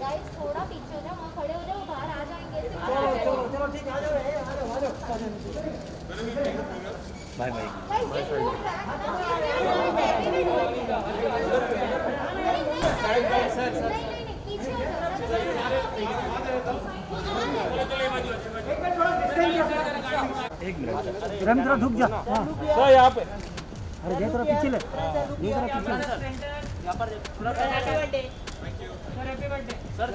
Guys थोड़ा पीछे हो जाओ, वहाँ खड़े हो जाओ, बाहर आ जाएंगे। चलो ठीक है, आ जाओ, आ जाओ। Bye bye. पीछे हो एक मिनट रम जरा रुक जा। हाँ सर यहाँ पे अरे ये थोड़ा पीछे ले, ये थोड़ा पीछे ले। सर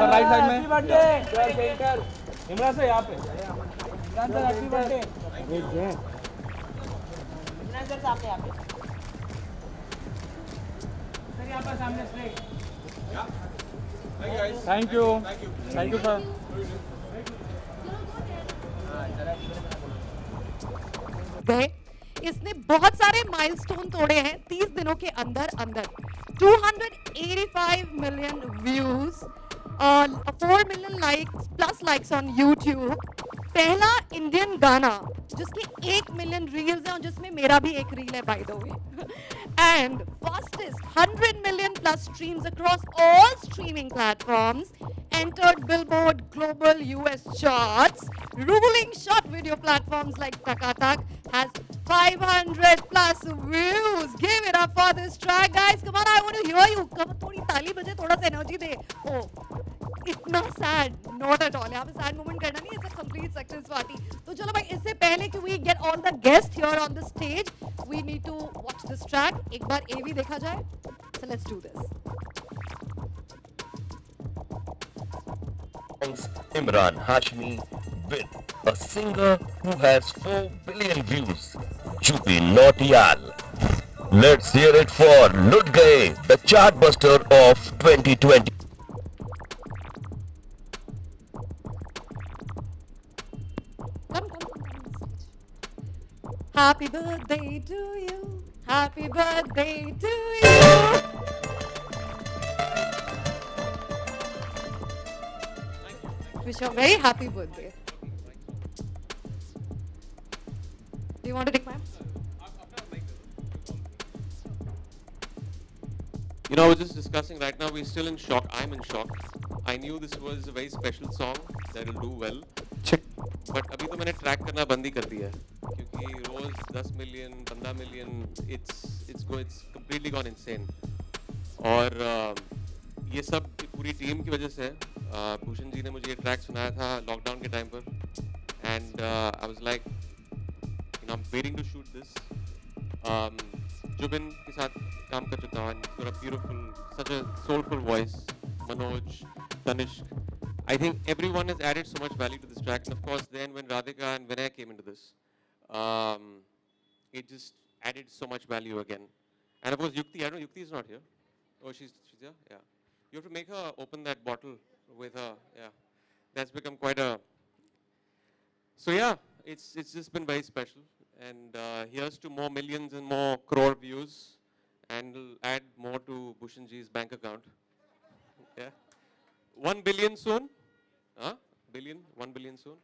राइट साइड में सर सेंटर इमरान सर यहाँ पे Imran sir happy birthday Imran sir सामने यहाँ पे सर यहाँ पर सामने स्ट्रेट थैंक यू सर गए। इसने बहुत सारे माइलस्टोन तोड़े हैं 30 दिनों के अंदर अंदर। 285 million views, 4 million likes on YouTube. पहला इंडियन गाना जिसके 1 मिलियन रील्स हैं और जिसमें मेरा भी एक रील है by the way. And fastest 100 million plus streams across all streaming platforms, entered Billboard Global US charts, ruling short video platforms like Takatak, has 500 plus views. Give it up for this track, guys. Come on, I want to hear you. Come on, थोड़ी ताली बजे, थोड़ा सा energy दे। Oh, इतना sad, not at all. यहाँ पे sad moment करना नहीं, it's a complete success party. तो चलो भाई, इससे पहले कि we get all the guest here on the stage, we need to watch this track. एक बार ये भी देखा जाए। So let's do this. Imran Hashmi with a singer who has 4 billion views, Jubin Nautiyal. Let's hear it for Lut Gaye, the chartbuster of 2020. Happy birthday to you. Happy birthday to you. Wish you a very happy birthday. Do you want to take mine? You know, I was just discussing right now, we're still in shock. I'm in shock. I knew this was a very special song that will do well. But अभी तो मैंने track करना बंद ही कर दिया है क्योंकि रोज 10 million 15 million it's completely gone insane. और ये सब पूरी टीम की वजह से है। भूषण जी ने मुझे ये ट्रैक सुनाया था लॉकडाउन के टाइम पर and I was like you know I am waiting to shoot this. Jubin के साथ काम कर चुका हूँ, beautiful, such a soulful voice, Manoj, Tanishk. I think everyone has added so much value to this track, and of course then when Radhika and Vinay came into this, it just added so much value again. And of course Yukti, I don't know, Yukti is not here. Oh, she's here? Yeah. You have to make her open that bottle with her, yeah. That's become quite a... So yeah, it's just been very special. And here's to more millions and more crore views, and we'll add more to Bhushanji's bank account. Yeah. 1 billion soon? Huh? 1 billion soon?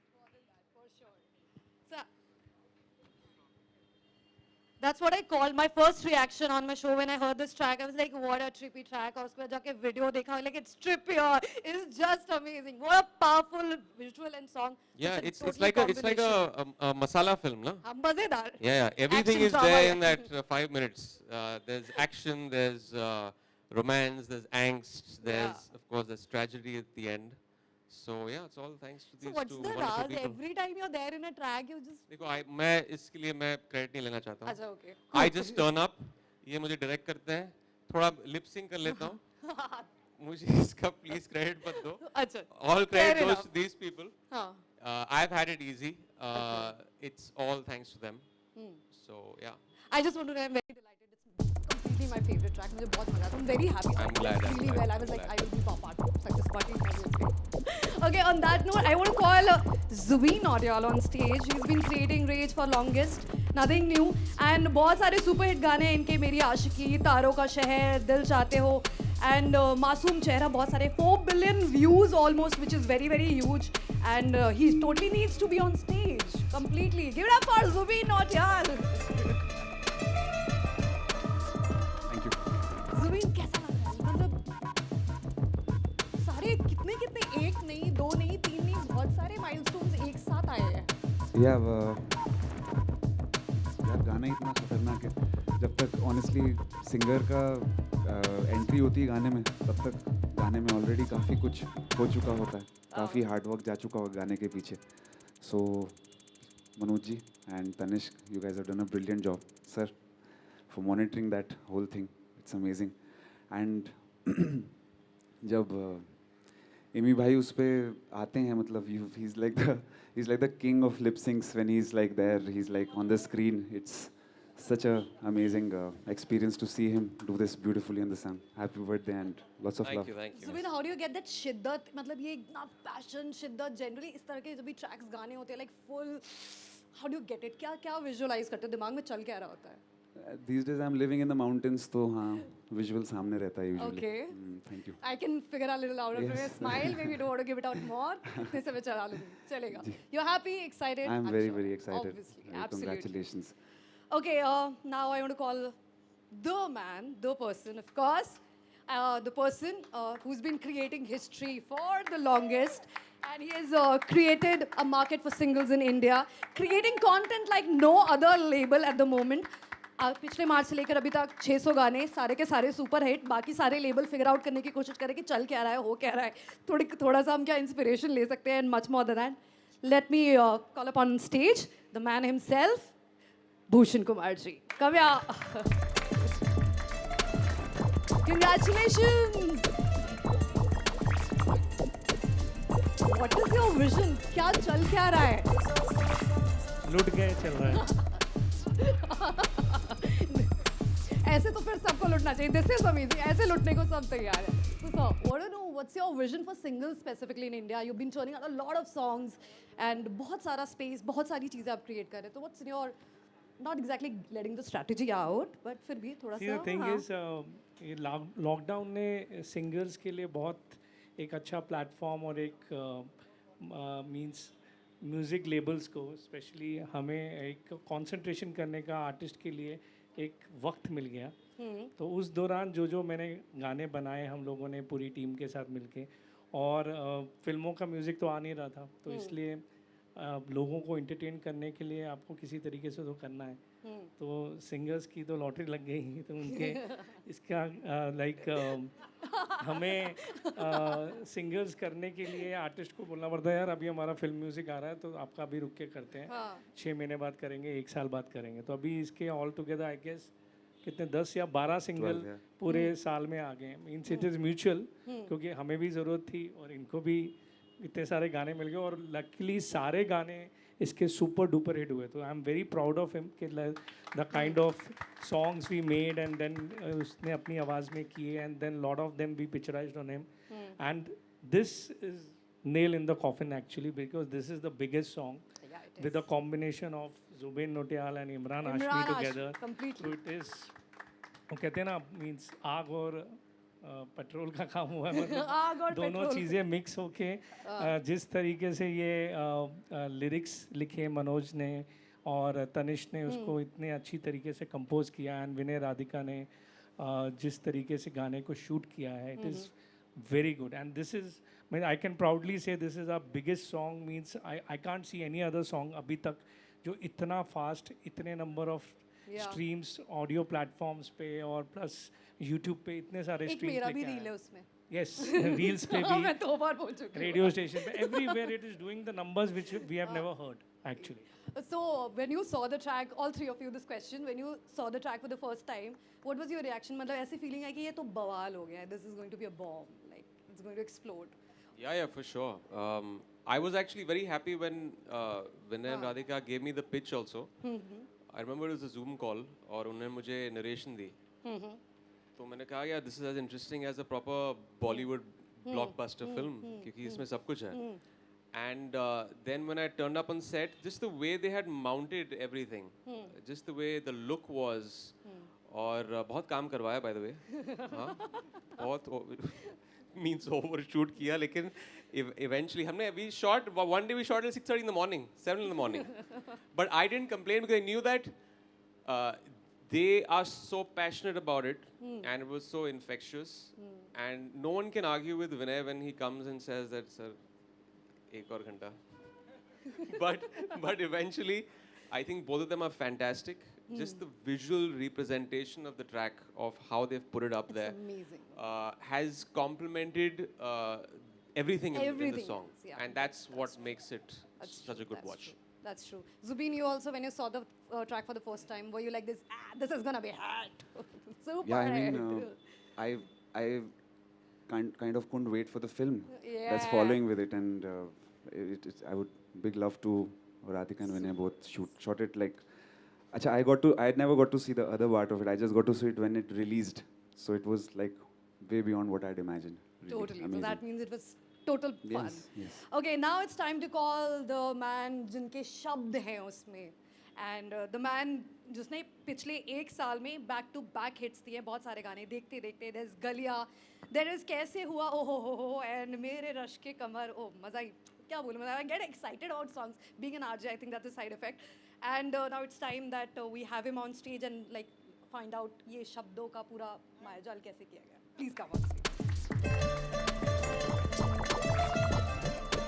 For sure. So, that's what I called my first reaction on my show when I heard this track. I was like, what a trippy track. और उसके बाद जाके video देखा, like it's trippy. It's just amazing. What a powerful visual and song. Yeah, it's like a masala film, na? मजेदार. Yeah. Everything Action is drama. there in that 5 minutes. There's action, there's romance, there's angst, there's of course there's tragedy at the end. So yeah, it's all thanks to So these what's two the wonderful raz? people. Every time you're there in a track, you just... देखो, मैं इसके लिए मैं credit नहीं लेना चाहता हूँ. अच्छा, okay. I just turn up. ये मुझे डायरेक्ट करते हैं. थोड़ा लिप सिंक कर लेता हूँ. मुझे इसका प्लीज क्रेडिट मत दो. अच्छा. All credit goes to these people. हाँ. I've had it easy. It's all thanks to them. So yeah. I just want to say I'm very delighted. It's completely my favorite track. मुझे बहुत मजा आता है. I'm very happy. I'm glad. Really well. I was like, I will be part of success party. Obviously. Okay, on that note, I want to call Zubeen Nautiyal on stage. He's been creating rage for longest. Nothing new. And बहुत सारे super hit गाने इनके, मेरी आशिकी, तारों का शहर, दिल चाहते हो, and मासूम चेहरा, बहुत सारे 4 billion views almost, which is very very huge. And he totally needs to be on stage completely. Give it up for Zubeen Nautiyal. Thank you. Zubeen, कैसा लग रहा है? मतलब नहीं, 2 नहीं, 3 नहीं, बहुत सारे माइलस्टोन्स एक साथ आए हैं। यार गाना इतना खतरनाक है, जब तक ऑनेस्टली सिंगर का एंट्री होती है गाने में, तब तक गाने में ऑलरेडी काफ़ी कुछ हो चुका होता है, काफ़ी हार्ड वर्क जा चुका होगा गाने के पीछे. So Manoj ji and Tanishk, you guys have done a brilliant job sir for monitoring that whole thing. It's amazing. And जब एमी भाई उस पे आते हैं, मतलब he is like the king of lip syncs when he is like there, he is like on the screen. It's such a amazing experience to see him do this beautifully in the sun. Happy birthday and lots of love. Thank you. Zubin, how do you get that शिद्दत, मतलब ये इतना passion, शिद्दत, generally इस तरह के जो भी ट्रैक्स गाने होते हैं, like full, how do you get it? क्या क्या विजुअलाइज करते हो, दिमाग में चल क्या रहा होता है? These days I'm living in the mountains, तो हाँ विजुअल सामने रहता है usually. Okay. Thank you. I can figure a little out of your smile. Maybe you don't want to give it out more. इतने से मैं चला लूँगी, चलेगा. You're happy, excited? I'm very excited. Obviously, Very absolutely. Congratulations. Okay, now I want to call the man, the person, of course, the person who's been creating history for the longest, and he has created a market for singles in India, creating content like no other label at the moment. पिछले मार्च से लेकर अभी तक 600 गाने, सारे के सारे super hit. बाकी सारे लेबल फिगर आउट करने की कोशिश करें कि चल क्या रहा है, हो क्या रहा है, थोड़ा सा हम क्या इंस्पिरेशन ले सकते हैं, and much more than that. Let me call up on stage the man himself, Bhushan Kumar ji. Come here. Congratulations. What is your vision? क्या चल क्या रहा है? लुट गए चल रहा है. ऐसे तो फिर सबको लुटना चाहिए. This is amazing. ऐसे लुटने को सब तैयार है. So sir, what do you know? What's your vision for singles specifically in India? You've been turning out a lot of songs and बहुत सारा space, बहुत सारी चीजें आप create कर रहे हैं. तो what's your, not exactly letting the strategy out, but फिर भी थोड़ा See, सा. the thing हाँ. is, ये लॉकडाउन ने सिंगर्स के लिए बहुत एक अच्छा प्लेटफॉर्म और एक मींस म्यूज़िक लेबल्स को स्पेशली हमें एक कंसंट्रेशन करने का आर्टिस्ट के लिए एक वक्त मिल गया. तो उस दौरान जो मैंने गाने बनाए हम लोगों ने पूरी टीम के साथ मिलके, और फिल्मों का म्यूज़िक तो आ नहीं रहा था, तो इसलिए लोगों को एंटरटेन करने के लिए आपको किसी तरीके से तो करना है. तो सिंगर्स की तो लॉटरी लग गई, तो उनके इसका लाइक हमें सिंगर्स करने के लिए आर्टिस्ट को बोलना पड़ता है, यार अभी हमारा फिल्म म्यूज़िक आ रहा है तो आपका अभी रुक के करते हैं. 6 महीने बाद करेंगे, 1 साल बाद करेंगे. तो अभी इसके ऑल टुगेदर आई गेस कितने 10 या 12 सिंगल पूरे साल में आ गए. मीन्स इट इज़ म्यूचुअल, क्योंकि हमें भी ज़रूरत थी और इनको भी इतने सारे गाने मिल गए, और लकीली सारे गाने इसके सुपर डुपर हिट हुए. तो I am very proud of him कि the kind of songs we made and then उसने अपनी आवाज़ में किए, and then lot of them we picturised on him. And this is nail in the coffin actually, because this is the biggest song with a combination of Zubin Nautiyal and Imran Hashmi together. Completely. So it is, वो कहते हैं ना, means आग और petrol का काम हुआ है, आग और मतलब दोनों पेट्रोल. चीज़ें मिक्स होके जिस तरीके से ये लिरिक्स लिखे मनोज ने और तनिष्क ने उसको इतने अच्छी तरीके से कंपोज किया, एंड विनय राधिका ने जिस तरीके से गाने को शूट किया है, it is very good. And this is, I mean, I can proudly say this is our biggest song. Means I can't see any other song अभी तक जो इतना fast, इतने number of streams audio platforms पे और plus YouTube पे इतने सारे एक streams मेरा भी लेके रील है आया. उसमें. Yes, reels पे मैं भी, 2 बार बोल चुकी हूँ. radio station पे, everywhere it is doing the numbers which we have never heard actually. So when you saw the track, all three of you, this question, when you saw the track for the first time, what was your reaction? मतलब ऐसी feeling है कि ये तो बवाल हो गया है. This is going to be a bomb. Like it's going to explode. Yeah, for sure. I was actually very happy when Vinay and Radhika gave me the pitch also. I remember it was a Zoom call और उन्होंने मुझे narration दी. तो मैंने कहा यार this is as interesting as a proper Bollywood blockbuster film क्योंकि इसमें सब कुछ है. And then when I turned up on set, just the way they had mounted everything, just the way the look was, और बहुत काम करवाया by the way, हाँ, बहुत means overshoot किया, लेकिन eventually हमने we shot one day we shot at 6:30 in the morning, 7 in the morning, but I didn't complain because I knew that they are so passionate about it, and it was so infectious, and no one can argue with Vinay when he comes and says that sir एक और घंटा. But eventually, I think both of them are fantastic. Just the visual representation of the track, of how they've put it up there, amazing. has complemented everything in the Everything song, else, yeah. and that's what makes it such a good That's watch. true. That's true. Zubin, you also, when you saw the track for the first time, were you like this? This is gonna be hot. Super Yeah, I hot. mean, I kind of couldn't wait for the film that's Yeah. following with it, and I would big love to Radhika and Vinay both shot it like. Acha, I never got to see the other part of it. I just got to see it when it released, so it was like way beyond what I'd imagined. Really Totally. amazing. So that means it was total fun. Yes, yes. Okay, now it's time to call the man जिनके शब्द हैं उसमें. And the man जिसने पिछले एक साल में back to back hits दिए बहुत सारे गाने देखते देखते. There's गलिया, there is कैसे हुआ ओ हो and मेरे रश के कमर ओ मजा ही क्या बोलूं मैं. I get excited about songs. Being an RJ, I think that's a side effect. And now it's time that we have him on stage and like find out ये शब्दों का पूरा मायाजाल कैसे किया गया. Please come on stage.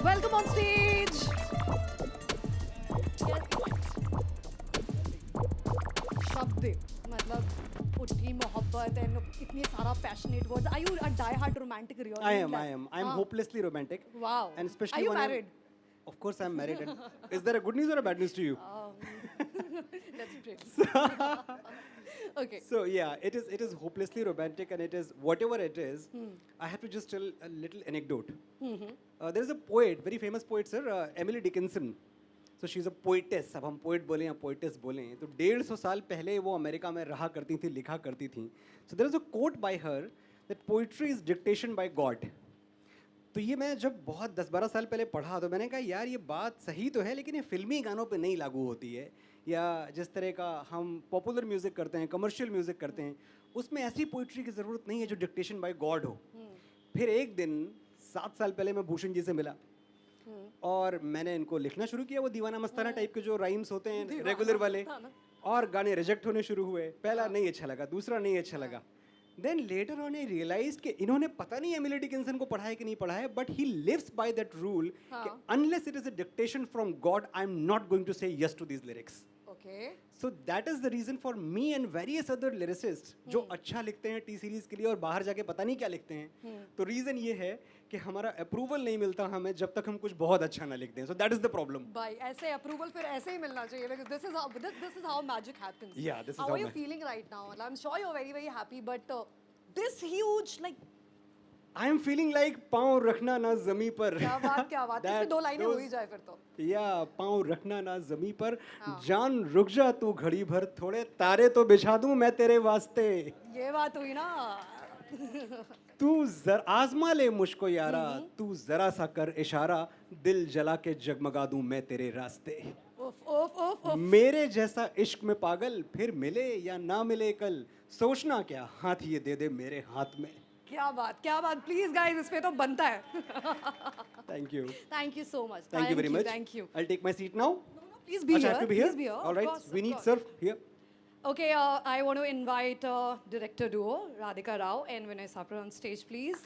Welcome on stage. शब्द मतलब उठी मोहब्बत and इतनी सारा passionate words. Are you a die-hard romantic really? I am. I'm hopelessly romantic. Wow. And especially Are you when I'm- married? Of course, I'm married. And is there a good news or a bad news to you? Let's break. Okay. So yeah, it is hopelessly romantic, and it is whatever it is. I have to just tell a little anecdote. There is a poet, very famous poet, sir, Emily Dickinson. So she's a poetess. अब हम poet बोले या poetess बोले तो 150 साल पहले वो America में रहा करती थी, लिखा करती थी. So there is a quote by her that poetry is dictation by God. तो ये मैं जब बहुत 10-12 साल पहले पढ़ा तो मैंने कहा यार ये बात सही तो है लेकिन ये फिल्मी गानों पे नहीं लागू होती है, या जिस तरह का हम पॉपुलर म्यूज़िक करते हैं, कमर्शियल म्यूज़िक करते हैं, उसमें ऐसी पोइट्री की ज़रूरत नहीं है जो डिक्टेशन बाय गॉड हो. फिर एक दिन 7 साल पहले मैं भूषण जी से मिला और मैंने इनको लिखना शुरू किया, वो दीवाना मस्ताना टाइप के जो राइम्स होते हैं रेगुलर वाले, और गाने रिजेक्ट होने शुरू हुए. पहला नहीं अच्छा लगा, दूसरा नहीं अच्छा लगा. Then later on I realised कि इन्होंने पता नहीं एमिली डिकिंसन को पढ़ा है कि नहीं पढ़ा है, but he lives by that rule कि unless it is a dictation from God I am not going to say yes to these lyrics. Okay. So that is the reason for me and various other lyricists जो अच्छा लिखते हैं T series के लिए और बाहर जाके पता नहीं क्या लिखते हैं, तो रीज़न ये है कि हमारा अप्रूवल नहीं मिलता हमें जब तक हम कुछ बहुत अच्छा ना लिखते हैं. So that is the problem. Bye. ऐसे approval फिर ऐसे ही मिलना चाहिए because this is how magic happens. Yeah, this is how how are you feeling right now? I'm sure you're very very happy, but this huge like I am feeling like पाँव रखना ना ज़मी पर. क्या बात इसमें दो लाइनें हो ही जाए फिर तो. या पाँव रखना ना ज़मी पर, जान रुक जा तू घड़ी भर, थोड़े तारे तो बिछा दूं मैं तेरे वास्ते. ये बात हुई ना. तू आजमा ले मुझको यारा, तू जरा सा कर इशारा, दिल जला के जगमगा दूं मैं तेरे रास्ते. उफ. मेरे जैसा इश्क में पागल फिर मिले या ना मिले कल, सोचना क्या हाथ ये दे दे मेरे हाथ में. क्या बात प्लीज गाइस इस पे तो बनता है. Thank you. Thank you so much. Thank you very much. Thank you. I'll take my seat now. Please be Acha, here. I have to be here? Please be here. All Of right. course, We of need course. surf here. Okay, I want to invite director duo Radhika Rao and Vinay Sapra on stage, please.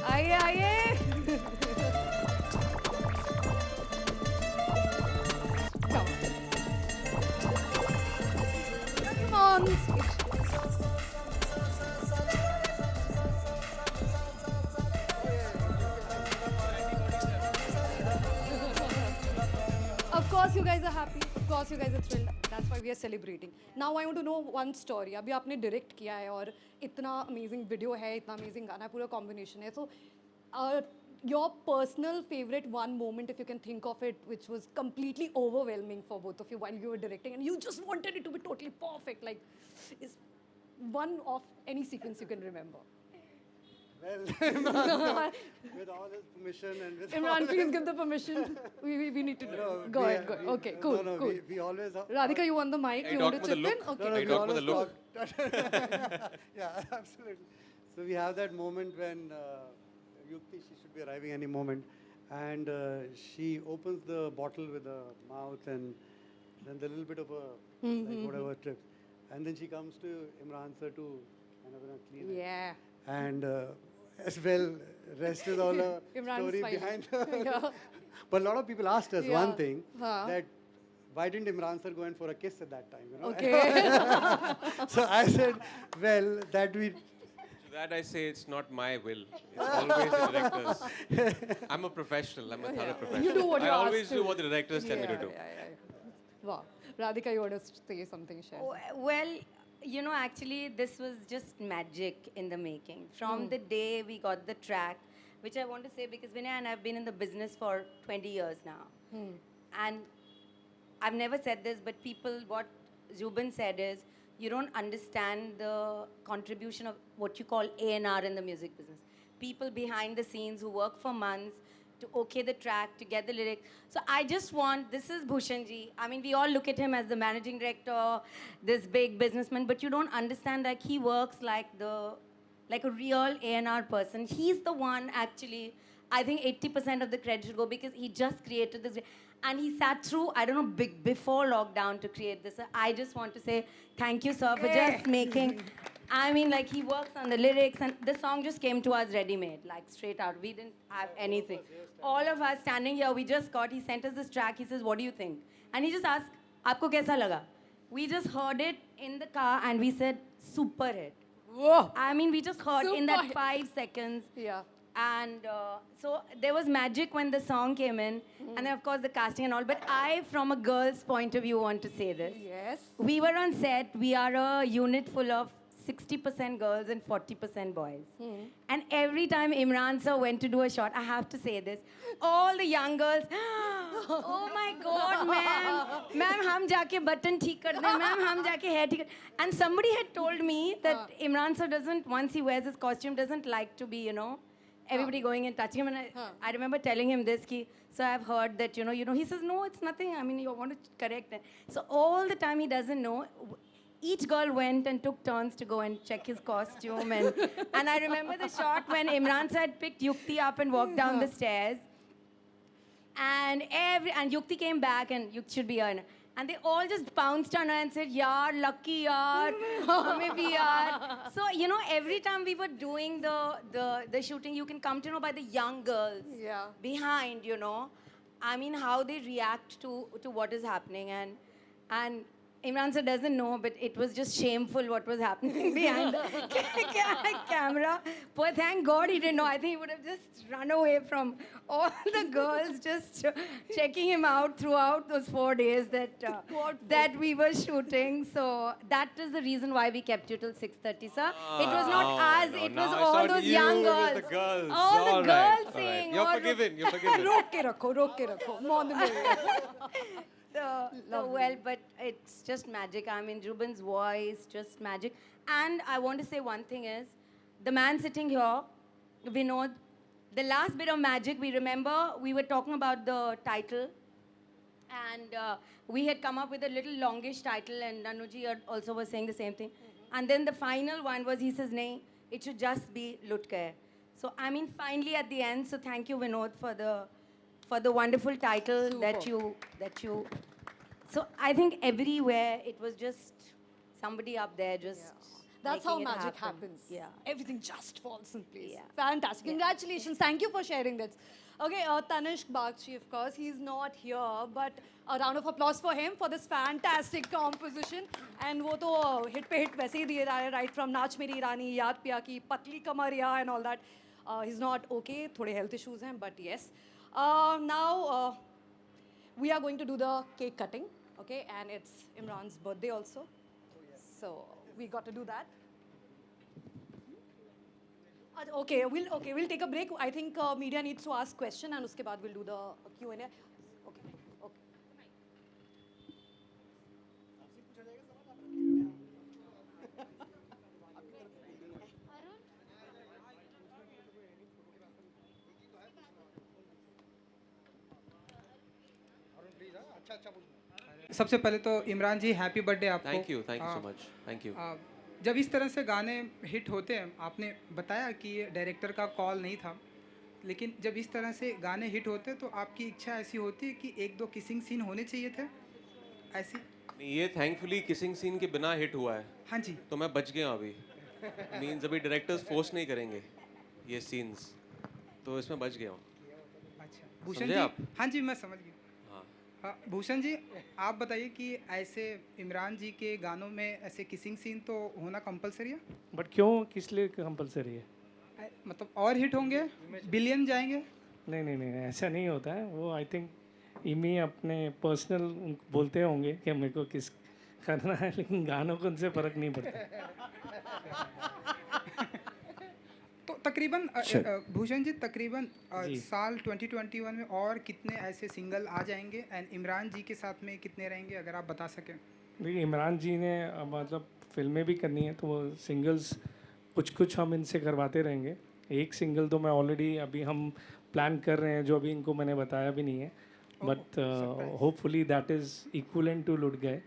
Aye. Come on stage. Of course you guys are happy. Of course you guys are thrilled. That's why we are celebrating. Now I want to know one story. अभी आपने direct किया है और इतना amazing video है, इतना amazing गाना है, पूरा combination है. So your personal favorite one moment, if you can think of it, which was completely overwhelming for both of you while you were directing, and you just wanted it to be totally perfect. Like, is one of any sequence you can remember? Well, with all his permission and with Imran, please give the permission. We need to know. Go ahead. Okay, cool. We always have, Radhika, you want the mic? I You talk want to with the chip in? look. Okay. I talk with the look. yeah, absolutely. So we have that moment when Yukti, she should be arriving any moment, and she opens the bottle with the mouth and then the little bit of a like whatever trips, and then she comes to Imran sir to kind of clean it. Yeah. And as well. Rest is all a Imran's story smiling. behind. Yeah. But a lot of people asked us Yeah. one thing, Huh. that why didn't Imran sir go in for a kiss at that time? You know? Okay. So I said, well, that we. To that I say it's not my will. It's always the directors. I'm a professional. I'm a thorough professional. You do what I you're always asked do to. what the directors tell me to do. Wow. Radhika, you want to say something, share? Well, you know, actually, this was just magic in the making. From the day we got the track, which I want to say because Vinay and I have been in the business for 20 years now. And I've never said this, but people, what Zubin said is, you don't understand the contribution of what you call A&R in the music business. People behind the scenes who work for months to okay the track, to get the lyrics. So I just want, this is Bhushanji. I mean, we all look at him as the managing director, this big businessman, but you don't understand like he works like a real A&R person. He's the one actually, I think 80% of the credit should go because he just created this. And he sat through, I don't know, before lockdown to create this. I just want to say thank you, sir, for just making, I mean, like he works on the lyrics and the song just came to us ready-made, like straight out. We didn't have anything. All of us standing here, we just got, he sent us this track, he says, what do you think? And he just asked, aapko kaisa laga? We just heard it in the car and we said, super hit. Whoa. I mean, we just heard in Super that hit. 5 seconds. Yeah. And so there was magic when the song came in. And then, of course, the casting and all. But I, from a girl's point of view, want to say this. Yes. We were on set. We are a unit full of 60% girls and 40% boys. And every time Imran sir went to do a shot, I have to say this, all the young girls, oh my God, ma'am, hum jaake button theek kar dein, ma'am, hum jaake hair theek kar. And somebody had told me that Imran sir doesn't, once he wears his costume, doesn't like to be, you know, everybody going and touching him. And I remember telling him this, so I've heard that, you know, he says, no, it's nothing. I mean, you want to correct it. So all the time he doesn't know. Each girl went and took turns to go and check his costume. And I remember the shot when Imran sir had picked Yukti up and walked down the stairs. And Yukti came back and Yukti should be here. And they all just pounced on her and said, yaar, lucky yaar, hame bhi yaar. So, you know, every time we were doing the shooting, you can come to know by the young girls behind, you know. I mean, how they react to what is happening. And Imran sir doesn't know, but it was just shameful what was happening behind the camera. But thank God he didn't know. I think he would have just run away from all the girls just checking him out throughout those 4 days that we were shooting. So that is the reason why we kept you till 6:30, sir. It was not us. It was all those young girls. The girls. All the girls All saying. You're forgiven. You're forgiven. Rok ke rakho. Mon mein. Well, but it's just magic. I mean, Ruben's voice, just magic. And I want to say one thing is, the man sitting here, Vinod, the last bit of magic, we remember we were talking about the title. And we had come up with a little longish title, and Nanuji also was saying the same thing. And then the final one was, he says, nahi, it should just be Lut Gaye. So, I mean, finally at the end, so thank you, Vinod, for the wonderful title that you. So I think everywhere it was just somebody up there just. That's how making it magic happen. happens. Yeah. Everything just falls in place. Yeah. Fantastic. Congratulations. Thank you for sharing that. Okay, Tanishq Bagchi, of course, he's not here, but a round of applause for him for this fantastic composition. And वो तो hit पे hit वैसे ही दिए जा रहे हैं, right from नाच मेरी रानी, याद पिया की, पतली कमरिया and all that. He's not okay, थोड़े health issues हैं, but yes. Now, we are going to do the cake cutting, okay? And it's Imran's birthday also. So we got to do that. Okay, we'll take a break. I think media needs to ask question, and उसके बाद we'll do the Q&A. Okay, okay. सबसे पहले तो इमरान जी happy birthday आपको। Thank you so much. Thank you. जब इस तरह से गाने हिट होते हैं, आपने बताया कि ये डायरेक्टर का कॉल नहीं था, लेकिन जब इस तरह से गाने हिट होते हैं तो आपकी इच्छा ऐसी होती है कि एक दो किसिंग सीन होने चाहिए थे ऐसी? ये थैंकफुली किसिंग सीन के बिना हिट हुआ है। हाँ जी। तो मैं बच गया अभी। मीन्स अभी डायरेक्टर्स फोर्स नहीं करेंगे। ये सीन्स, तो इसमें बच गया हूँ। अच्छा भूषण समझे जी, आप? हाँ जी मैं समझ गया। हाँ, हाँ, भूषण जी आप बताइए कि ऐसे इमरान जी के गानों में ऐसे किसिंग सीन तो होना कंपलसरी है? बट क्यों, किस लिए कंपलसरी है? मतलब और हिट होंगे, बिलियन जाएंगे? नहीं नहीं नहीं, ऐसा नहीं होता है। वो आई थिंक इमी अपने पर्सनल बोलते होंगे कि मेरे को किस करना है, लेकिन गानों को उनसे फ़र्क नहीं पड़ता। तो तकरीबन भूषण जी तकरीबन जी। साल 2021 में और कितने ऐसे सिंगल आ जाएंगे एंड इमरान जी के साथ में कितने रहेंगे अगर आप बता सकें? देखिए इमरान जी ने मतलब फिल्में भी करनी है, तो वो सिंगल्स कुछ कुछ हम इनसे करवाते रहेंगे। एक सिंगल तो मैं ऑलरेडी अभी हम प्लान कर रहे हैं, जो अभी इनको मैंने बताया भी नहीं है, but hopefully that is equivalent to लुट गए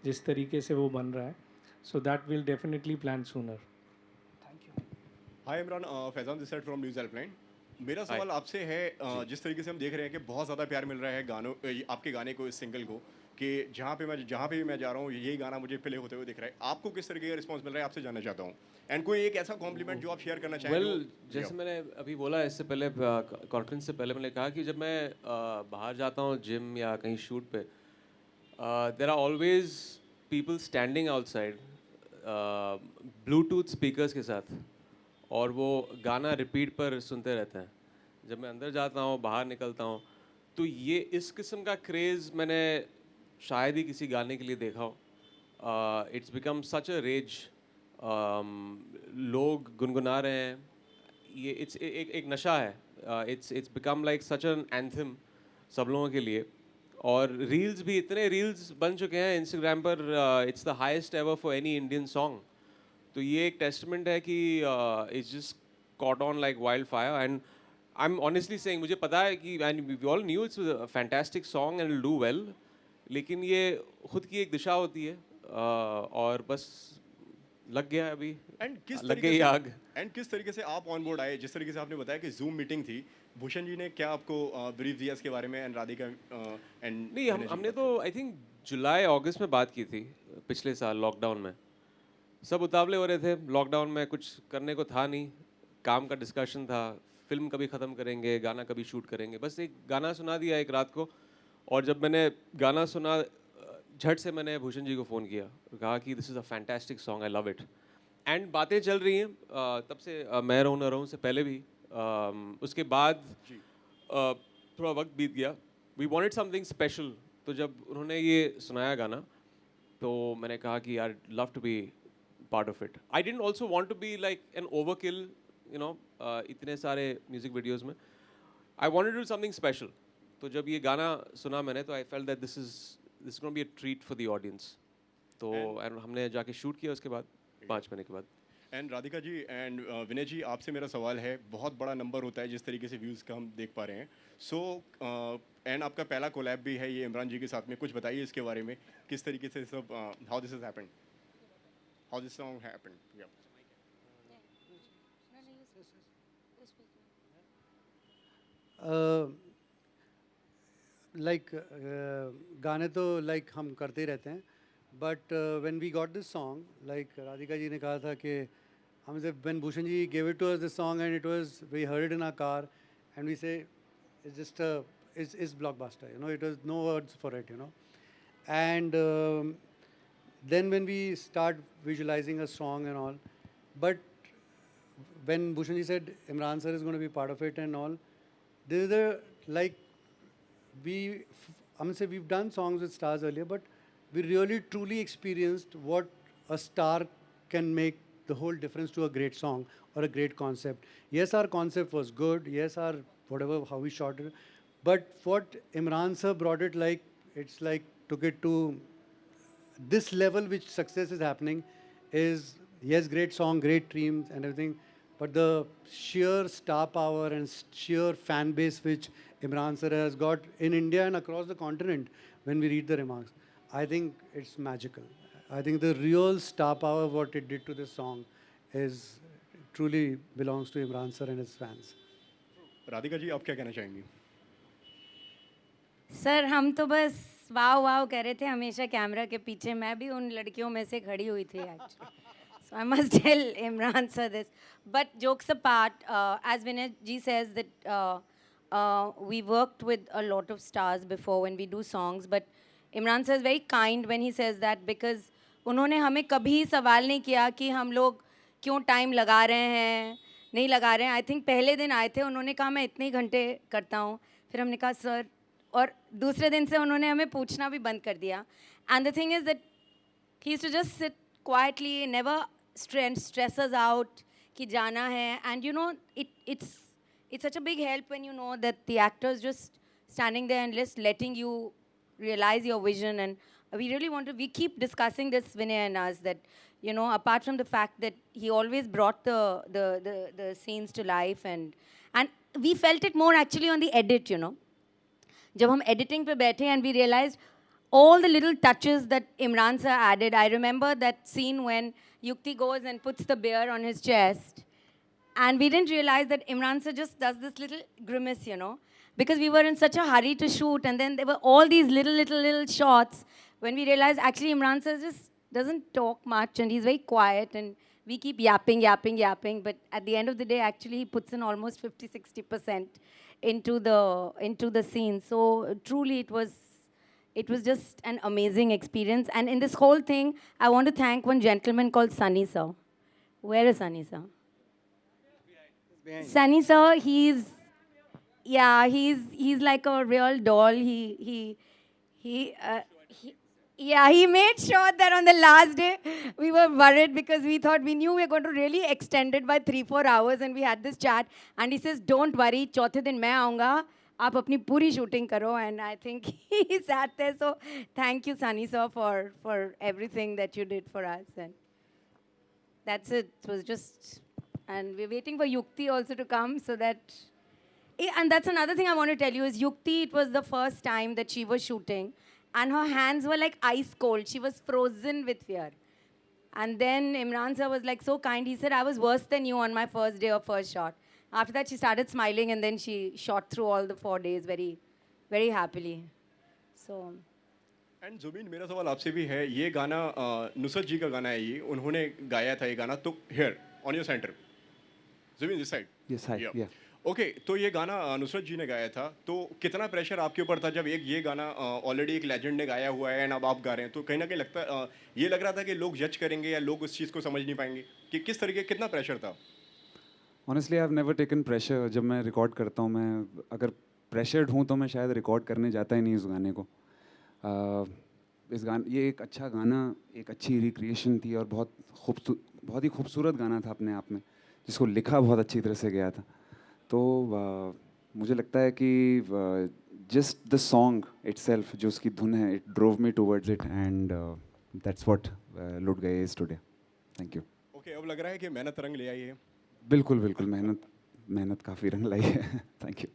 जिस तरीके से वो बन रहा है। So that will definitely plan sooner. Hi Imran, Faizan this side from news helpline. मेरा सवाल आपसे है, जिस तरीके से हम देख रहे हैं कि बहुत ज़्यादा प्यार मिल रहा है गानों आपके गाने को, इस सिंगल को, कि जहाँ पे भी मैं जा रहा हूँ यही गाना मुझे प्ले होते हुए दिख रहा है। आपको किस तरीके का रिस्पांस मिल रहा है, आपसे जानना चाहता हूँ। एंड कोई एक ऐसा कॉम्प्लीमेंट जो आप शेयर करना चाहें? वेल जैसे मैंने अभी बोला इससे पहले, कॉन्फ्रेंस से पहले मैंने कहा कि जब मैं बाहर जाता हूँ जिम या कहीं शूट पे, there are always people standing outside Bluetooth speakers के साथ, और वो गाना रिपीट पर सुनते रहते हैं। जब मैं अंदर जाता हूँ, बाहर निकलता हूँ, तो ये इस किस्म का क्रेज़ मैंने शायद ही किसी गाने के लिए देखा हो। It's become such a rage, लोग गुनगुना रहे हैं, ये इट्स एक नशा है। It's become like such an anthem सब लोगों के लिए। और रील्स भी, इतने रील्स बन चुके हैं इंस्टाग्राम पर, it's the highest ever for any Indian song. तो ये एक टेस्टमेंट है कि it's just caught on like wildfire. And I am honestly saying, मुझे पता है कि and we all knew it's a fantastic song and will do well, लेकिन ये खुद की एक दिशा होती है, और बस लग गया अभी, एंड किस लग गई आग। एंड किस तरीके से आप ऑन बोर्ड आए? जिस तरीके से आपने बताया कि जूम मीटिंग थी, भूषण जी ने क्या आपको ब्रीफ दिया इसके बारे में, एंड राधिका एंड नहीं, हमने तो आई थिंक जुलाई अगस्त में बात की थी, पिछले साल लॉकडाउन में। सब उतावले हो रहे थे, लॉकडाउन में कुछ करने को था नहीं, काम का डिस्कशन था, फिल्म कभी ख़त्म करेंगे, गाना कभी शूट करेंगे। बस एक गाना सुना दिया एक रात को, और जब मैंने गाना सुना, झट से मैंने भूषण जी को फ़ोन किया, कहा कि this is a fantastic song, I love it. And बातें चल रही हैं तब से, मैं रहूँ न रहूँ से पहले भी। उसके बाद थोड़ा वक्त बीत गया, वी वांटेड समथिंग स्पेशल। तो जब उन्होंने ये सुनाया गाना, तो मैंने कहा कि यार love to be part of it. I didn't also want to be like an overkill, you know, इतने सारे म्यूजिक वीडियोस में। I wanted to do something special. तो जब ये गाना सुना मैंने, तो I felt that this is gonna be a treat for the audience. तो एंड हमने जाके शूट किया उसके बाद 5 महीने के बाद। एंड राधिका जी एंड विनय जी, आपसे मेरा सवाल है, बहुत बड़ा नंबर होता है जिस तरीके से व्यूज़ का हम देख पा रहे हैं। सो एंड आपका पहला कोलैब भी है ये इमरान जी के साथ में, कुछ बताइए इसके बारे में, किस तरीके से सब, how this has happened, how this song happened? Like गाने तो लाइक हम करते ही रहते हैं, but when we got this song, like Radhika ji ने कहा था कि हम जब when Bhushan ji gave it to us this song and it was we heard it in our car and we say it's just is blockbuster, you know, it was no words for it, you know. And then when we start visualizing a song and all, but when Bhushan ji said Imran sir is going to be part of it and all, there is a like I'm gonna say we've done songs with stars earlier, but we really truly experienced what a star can make the whole difference to a great song or a great concept. Yes, our concept was good. Yes, our whatever how we shot it, but what Imran sir brought it, like it's like took it to this level which success is happening is, yes, great song, great dreams and everything, but the sheer star power and sheer fan base which Imran sir has got in India and across the continent, when we read the remarks, I think it's magical. I think the real star power what it did to this song is truly belongs to Imran sir and his fans. Radhika ji, आप क्या कहना चाहेंगी? Sir हम तो बस वाव वाव कह रहे थे हमेशा कैमरा के पीछे। मैं भी उन लड़कियों में से खड़ी हुई थी actually, so So I must tell Imran sir this. But jokes apart, as Vinay ji says that we worked with a lot of stars before when we do songs, but Imran sir is very kind when he says that because उन्होंने हमें कभी सवाल नहीं किया कि हम लोग क्यों टाइम लगा रहे हैं नहीं लगा रहे हैं. आई थिंक पहले दिन आए थे उन्होंने कहा मैं इतने घंटे करता हूँ. फिर हमने कहा सर, और दूसरे दिन से उन्होंने हमें पूछना भी बंद कर दिया. And the thing is that he used to just sit quietly, never stress us out कि जाना है. And you know, it's such a big help when you know that the actor's just standing there and just letting you realize your vision. And we really we keep discussing this, Vinay and us, that, you know, apart from the fact that he always brought the scenes to life, and we felt it more actually on the edit, you know. जब हम editing पे बैठे and we realized all the little touches that Imran sir added. I remember that scene when Yukti goes and puts the beer on his chest. And we didn't realize that Imran sir just does this little grimace, you know, because we were in such a hurry to shoot. And then there were all these little shots when we realized actually Imran sir just doesn't talk much and he's very quiet and we keep yapping. But at the end of the day, actually, he puts in almost 50-60% into the scene. So truly, it was just an amazing experience. And in this whole thing, I want to thank one gentleman called Sunny sir. Where is Sunny sir? Sunny sir, he's like a real doll. He made sure that on the last day, we were worried because we thought we knew we were going to really extend it by 3-4 hours, and we had this chat. And he says, "Don't worry, चौथे दिन मैं आऊँगा. आप अपनी पूरी shooting करो." And I think he sat there. So thank you, Sunny sir, for everything that you did for us. And that's it. It was just, and we're waiting for Yukti also to come so that. And that's another thing I want to tell you is Yukti. It was the first time that she was shooting. And her hands were like ice cold. She was frozen with fear. And then Imran sir was like so kind. He said, "I was worse than you on my first day of first shot." After that, she started smiling and then she shot through all the 4 days very, very happily. So. And Zubin, मेरा सवाल आपसे भी है. ये गाना नुसरत जी का गाना है, ये उन्होंने गाया था ये गाना. तो here on your center, Zubin this side. Yes hi yeah okay, तो ये गाना नुसरत जी ने गाया था. तो कितना प्रेशर आपके ऊपर था जब ये गाना ऑलरेडी एक लेजेंड ने गाया हुआ है एंड अब आप गा रहे हैं? तो कहीं ना कहीं ये लग रहा था कि लोग जज करेंगे या लोग उस चीज़ को समझ नहीं पाएंगे कि किस तरीके, कितना प्रेशर था? Honestly I have never taken pressure. जब मैं रिकॉर्ड करता हूँ, मैं अगर प्रेशर्ड हूँ तो मैं शायद रिकॉर्ड करने जाता ही नहीं इस गाने को. ये एक अच्छा गाना, एक अच्छी रिक्रिएशन थी और बहुत ही खूबसूरत गाना था अपने आप में, जिसको लिखा बहुत अच्छी तरह से गया था. तो मुझे लगता है कि जस्ट द सॉन्ग इटसेल्फ, जो उसकी धुन है, it drove me towards it and that's what लुट गए is today. Thank you. Okay, अब लग रहा है कि मेहनत रंग ले आई है. बिल्कुल बिल्कुल, मेहनत काफ़ी रंग लाई है. Thank you.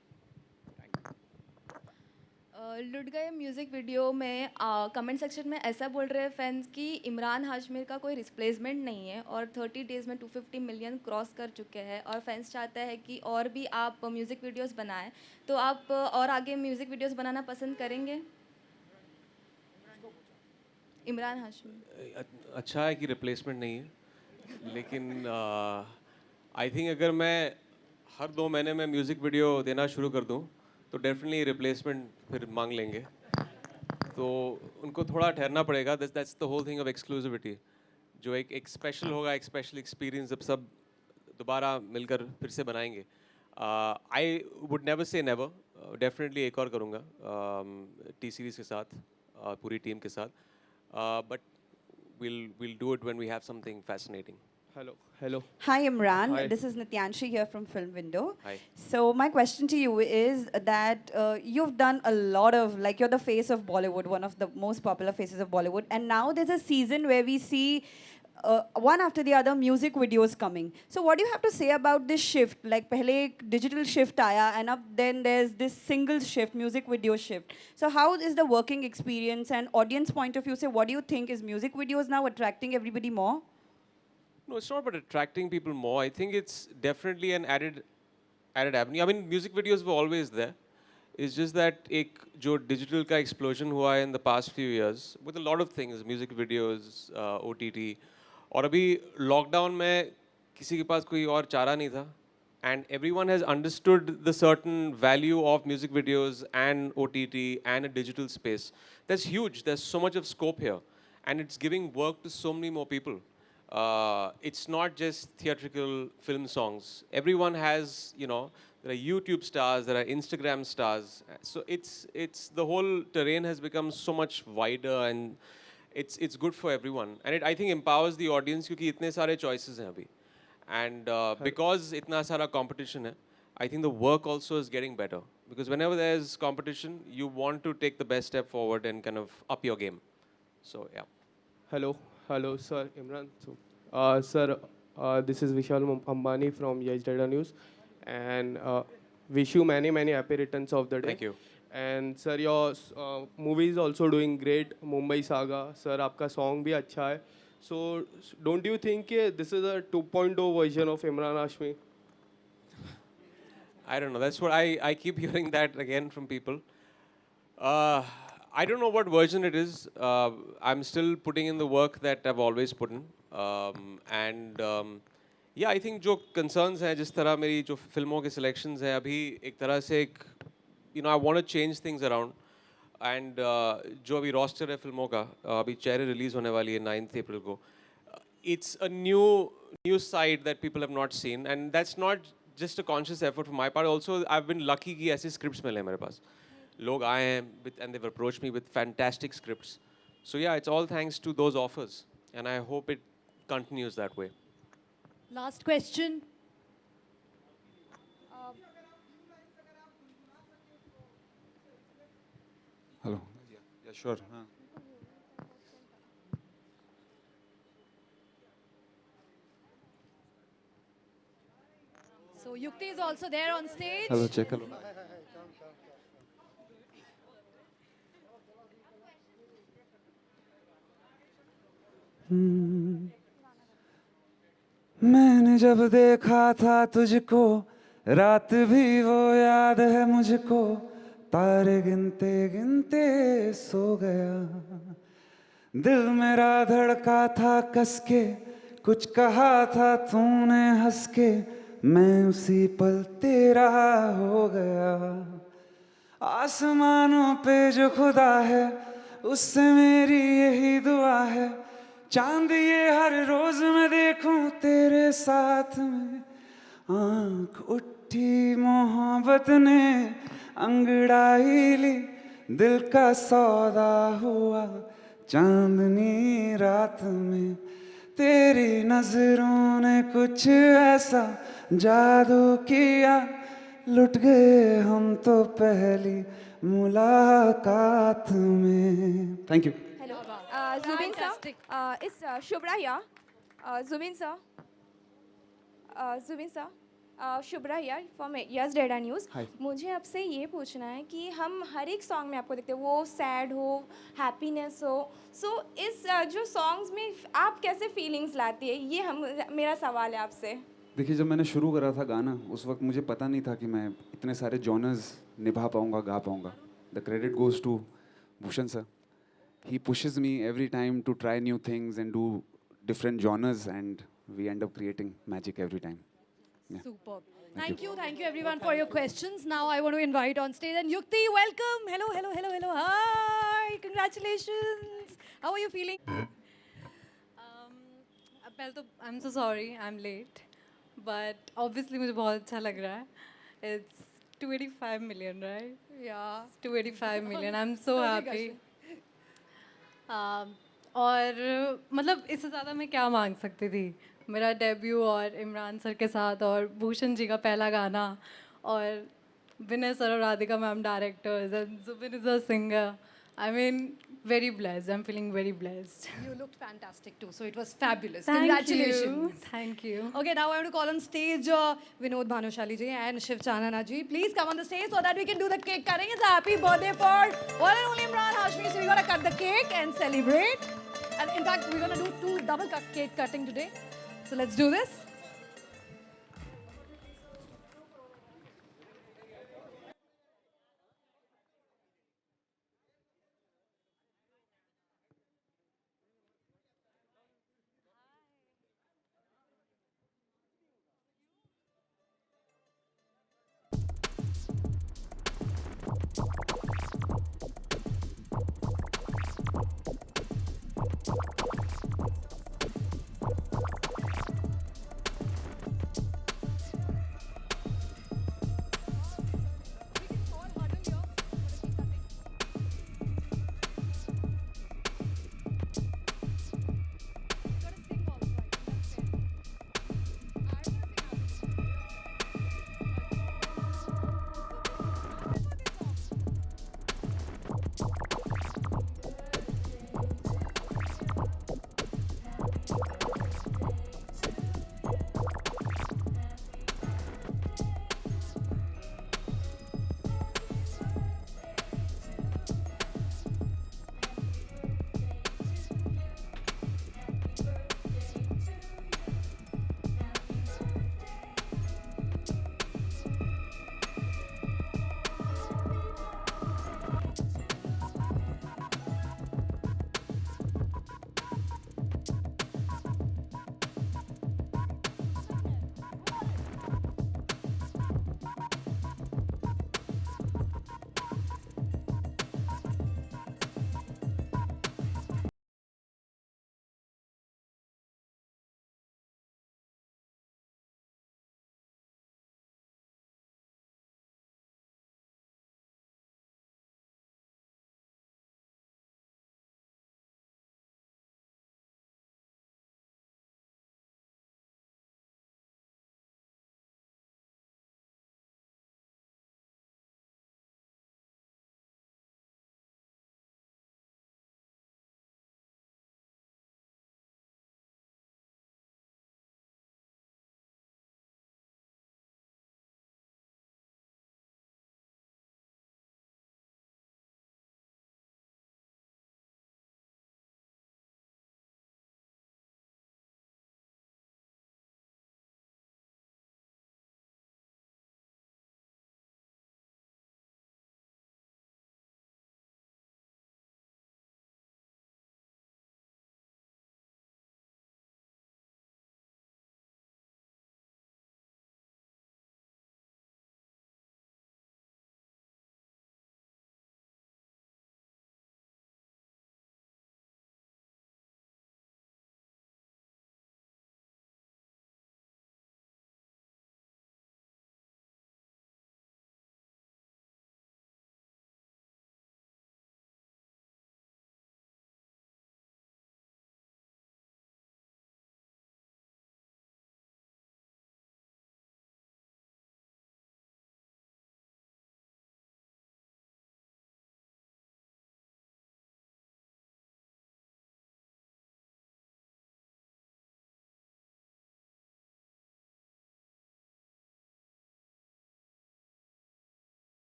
लुट गए म्यूज़िक वीडियो में कमेंट सेक्शन में ऐसा बोल रहे हैं फैंस कि इमरान हाशमी का कोई रिप्लेसमेंट नहीं है और 30 डेज़ में 250 मिलियन क्रॉस कर चुके हैं और फैंस चाहते हैं कि और भी आप म्यूज़िक वीडियोस बनाएं. तो आप और आगे म्यूज़िक वीडियोस बनाना पसंद करेंगे? इमरान हाशमी. अच्छा है कि रिप्लेसमेंट नहीं है, लेकिन आई थिंक अगर मैं हर 2 महीने में म्यूज़िक वीडियो देना शुरू कर दूँ तो डेफिनेटली रिप्लेसमेंट फिर मांग लेंगे. तो उनको थोड़ा ठहरना पड़ेगा. That's the whole thing of exclusivity. जो एक स्पेशल होगा, एक स्पेशल एक्सपीरियंस जब सब दोबारा मिलकर फिर से बनाएंगे. I would never say never. Definitely एक और करूँगा टी सीरीज़ के साथ, पूरी टीम के साथ. But we'll do it when we have something fascinating. Hello. Hi Imran, Hi. this is Nityanshi here from Film Window. Hi. So my question to you is that you've done a lot of, like, you're the face of Bollywood, one of the most popular faces of Bollywood, and now there's a season where we see one after the other music videos coming. So what do you have to say about this shift? Like pehle ek digital shift aaya and then there's this single shift, music video shift. So how is the working experience and audience point of view? Say, what do you think, is music videos now attracting everybody more? No, it's not about attracting people more. I think it's definitely an added avenue. I mean, music videos were always there. It's just that एक जो digital का explosion हुआ है in the past few years with a lot of things, music videos, OTT, और अभी lockdown में किसी के पास कोई और चारा नहीं था, and everyone has understood the certain value of music videos and OTT and a digital space. That's huge. There's so much of scope here, and it's giving work to so many more people. It's not just theatrical film songs. Everyone has, there are YouTube stars, there are Instagram stars. So it's the whole terrain has become so much wider, and it's good for everyone. And I think empowers the audience क्योंकि इतने सारे choices हैं अभी. And because itna sara competition hai, I think the work also is getting better. Because whenever there's competition, you want to take the best step forward and kind of up your game. So, yeah. Hello, sir, Imran. So, sir, this is Vishal Ambani from Yes Data News, and wish you many, many happy returns of the day. Thank you. And sir, your movie is also doing great. Mumbai Saga, sir, आपका song भी अच्छा है. So, don't you think this is a 2.0 version of Imran Hashmi? I don't know. That's what I keep hearing that again from people. I don't know what version it is. I'm still putting in the work that I've always put in. Yeah, I think जो concerns हैं, जिस तरह मेरी जो फिल्मों के selections हैं, अभी एक तरह से एक, I want to change things around. And जो अभी roster है फिल्मों का, अभी चेहरे release होने वाली है 9th April को. It's a new side that people have not seen, and that's not just a conscious effort from my part. Also, I've been lucky कि ऐसे scripts मिले मेरे पास. लोग आए हैं and they've approached me with fantastic scripts. So yeah, it's all thanks to those offers, and I hope it continues that way. Last question. Hello yeah sure हाँ So Yukti is also there on stage. Hello check hello मैंने जब देखा था तुझको रात भी वो याद है मुझको तारे गिनते गिनते सो गया दिल मेरा धड़का था कस के कुछ कहा था तूने हंस के मैं उसी पल तेरा हो गया आसमानों पे जो खुदा है उससे मेरी यही दुआ है चांद ये हर रोज मैं देखूं तेरे साथ में आंख उठी मोहब्बत ने अंगड़ाई ली दिल का सौदा हुआ चांदनी रात में तेरी नजरों ने कुछ ऐसा जादू किया लुट गए हम तो पहली मुलाकात में thank you Hello. Zubin sir. It's Shubhra here. Zubin sir. Shubhra here from Yes Data News. Hi. मुझे आपसे ये पूछना है कि हम हर एक सॉन्ग में आपको देखते हैं वो सैड हो हैप्पीनेस हो सो इस जो सॉन्ग्स में आप कैसे फीलिंग्स लाती है ये हम मेरा सवाल है आपसे. देखिए जब मैंने शुरू करा था गाना उस वक्त मुझे पता नहीं था कि मैं इतने सारे जॉनर्स निभा पाऊंगा गा पाऊंगा the credit goes to Bhushan sir he pushes me every time to try new things and do different genres and we end up creating magic every time. Yeah. Superb. Thank you everyone for your questions. Now I want to invite on stage and Yukti, welcome. Hello. Hi, congratulations. How are you feeling? पहले तो I'm so sorry I'm late, but obviously मुझे बहुत अच्छा लग रहा है. It's 285 million, right? Yeah. 285 million. I'm so happy. और मतलब इससे ज़्यादा मैं क्या मांग सकती थी मेरा डेब्यू और इमरान सर के साथ और भूषण जी का पहला गाना और विनय सर और Radhika ma'am directors and Zubin is a singer I mean very blessed. I'm feeling very blessed. You looked fantastic too. So it was fabulous. Thank Congratulations. you. Thank you. Okay, now I want to call on stage Vinod Bhanushali ji and Shiv Chanana ji. Please come on the stage so that we can do the cake cutting. It's a happy birthday for one and only Imran Hashmi. So we're going to cut the cake and celebrate. And in fact, we're going to do 2 double cake cutting today. So let's do this.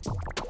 it.